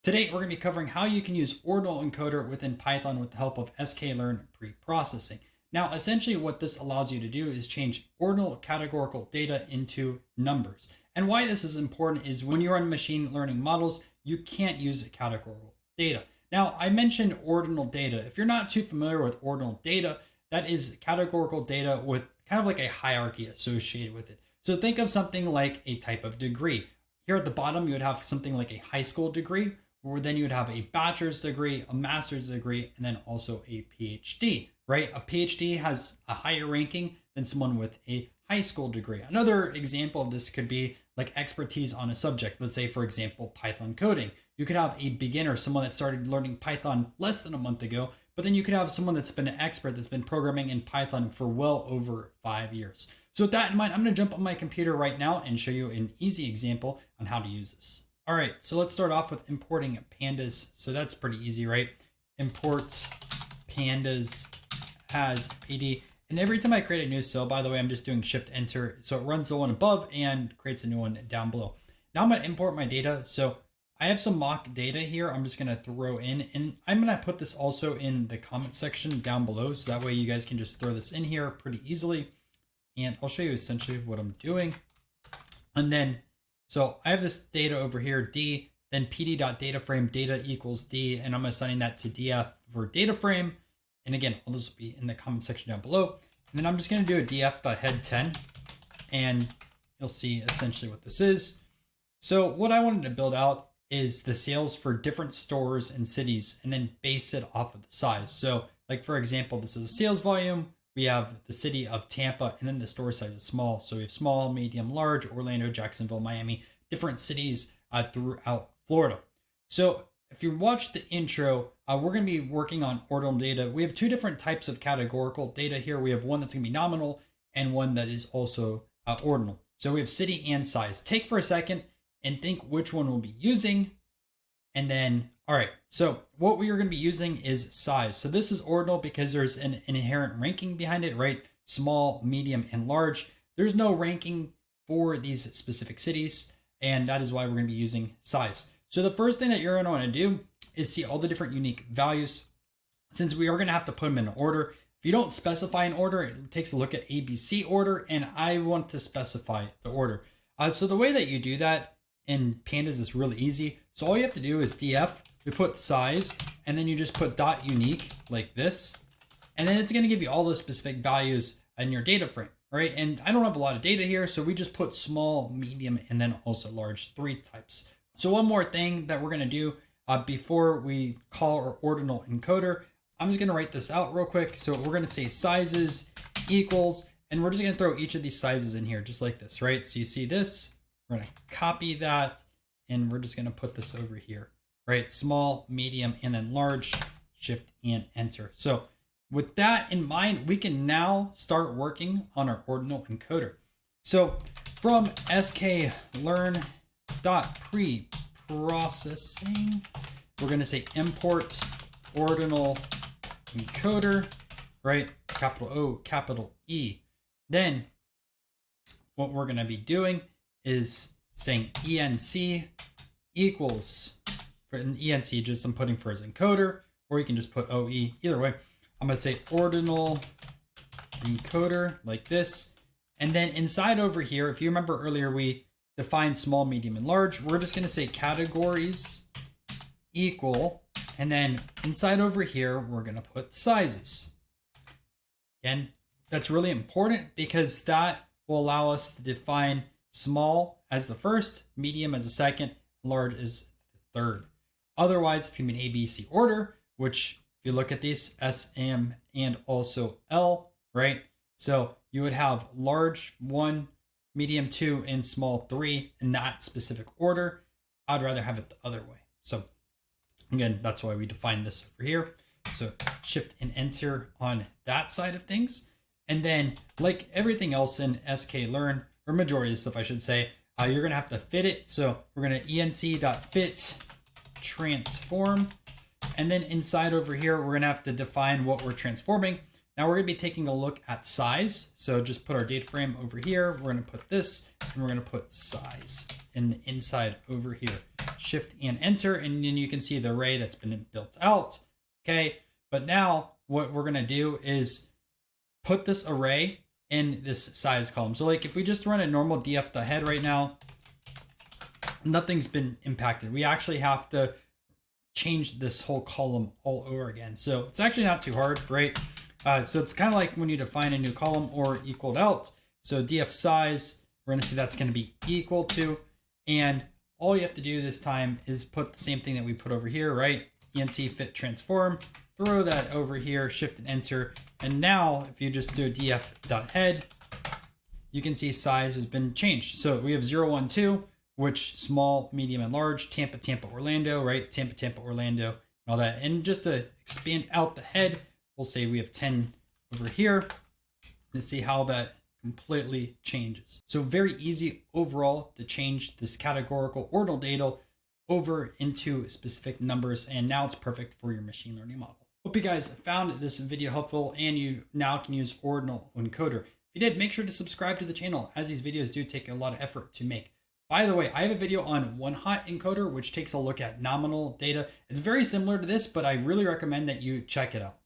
Today, we're going to be covering how you can use Ordinal Encoder within Python with the help of sklearn preprocessing. Now, essentially what this allows you to do is change ordinal categorical data into numbers. And why this is important is when you run machine learning models, you can't use categorical data. Now, I mentioned ordinal data. If you're not too familiar with ordinal data, that is categorical data with kind of like a hierarchy associated with it. So think of something like a type of degree. Here at the bottom, you would have something like a high school degree, or then you would have a bachelor's degree, a master's degree, and then also a PhD, right? A PhD has a higher ranking than someone with a high school degree. Another example of this could be like expertise on a subject. Let's say, for example, Python coding. You could have a beginner, someone that started learning Python less than a month ago, but then you could have someone that's been an expert that's been programming in Python for well over 5 years. So with that in mind, I'm going to jump on my computer right now and show you an easy example on how to use this. All right, so let's start off with importing pandas. So that's pretty easy, right? Import pandas as PD. And every time I create a new cell, by the way, I'm just doing Shift Enter. So it runs the one above and creates a new one down below. Now I'm going to import my data. So I have some mock data here. I'm just going to throw in, and I'm going to put this also in the comment section down below. So that way you guys can just throw this in here pretty easily. And I'll show you essentially what I'm doing. And then so I have this data over here, D, then pd.dataframe data equals D, and I'm assigning that to df for DataFrame. And again, all this will be in the comment section down below. And then I'm just going to do a df.head10, and you'll see essentially what this is. So what I wanted to build out is the sales for different stores and cities, and then base it off of the size. So like, for example, this is a sales volume. We have the city of Tampa, and then the store size is small. So we have small, medium, large, Orlando, Jacksonville, Miami, different cities throughout Florida. So if you watch the intro, we're going to be working on ordinal data. We have two different types of categorical data here. We have one that's going to be nominal and one that is also ordinal. So we have city and size. Take for a second and think which one we'll be using. And then, all right, so what we are going to be using is size. So this is ordinal because there's an inherent ranking behind it, right? Small, medium, and large. There's no ranking for these specific cities, and that is why we're going to be using size. So the first thing that you're going to want to do is see all the different unique values. Since we are going to have to put them in order, if you don't specify an order, it takes a look at ABC order, and I want to specify the order. So the way that you do that in Pandas is really easy. So all you have to do is df, we put size, and then you just put .unique like this. And then it's going to give you all the specific values in your data frame, right? And I don't have a lot of data here, so we just put small, medium, and then also large, 3 types. So one more thing that we're going to do before we call our Ordinal Encoder, I'm just going to write this out real quick. So we're going to say sizes equals, and we're just going to throw each of these sizes in here just like this, right? So you see this, we're going to copy that, and we're just going to put this over here, right? Small, medium, and then large, Shift and Enter. So with that in mind, we can now start working on our Ordinal Encoder. So from sklearn.preprocessing, we're going to say import Ordinal Encoder, right? Capital O, capital E. Then what we're going to be doing is saying enc equals, for an enc, just I'm putting for as encoder, or you can just put OE. Either way, I'm going to say Ordinal Encoder like this. And then inside over here, if you remember earlier, we defined small, medium, and large. We're just going to say categories equal. And then inside over here, we're going to put sizes. Again, that's really important because that will allow us to define small as the first, medium as the second, large as the third. Otherwise, it's going to be an ABC order, which if you look at these, S, M, and also L, right? So you would have large 1, medium 2, and small 3 in that specific order. I'd rather have it the other way. So again, that's why we define this over here. So Shift and Enter on that side of things. And then like everything else in sklearn, or majority of stuff I should say, you're going to have to fit it. So we're going to enc.fit transform. And then inside over here, we're going to have to define what we're transforming. Now we're going to be taking a look at size. So just put our data frame over here. We're going to put this, and we're going to put size in the inside over here. Shift and enter, and then you can see the array that's been built out. Okay, but now what we're gonna do is put this array in this size column. So like if we just run a normal df.head right now, nothing's been impacted. We actually have to change this whole column all over again. So it's actually not too hard, right? So it's kind of like when you define a new column or equaled out. So df size, we're gonna see that's gonna be equal to, and all you have to do this time is put the same thing that we put over here, right? enc fit transform, throw that over here, shift and enter. And now if you just do df.head, you can see size has been changed. So we have 0, 1, 2, which small, medium, and large, Tampa, Tampa, Orlando, right? Tampa, Tampa, Orlando, and all that. And just to expand out the head, we'll say we have 10 over here and see how that completely changes. So very easy overall to change this categorical ordinal data over into specific numbers. And now it's perfect for your machine learning model. Hope you guys found this video helpful and you now can use Ordinal Encoder. If you did, make sure to subscribe to the channel as these videos do take a lot of effort to make. By the way, I have a video on one-hot encoder, which takes a look at nominal data. It's very similar to this, but I really recommend that you check it out.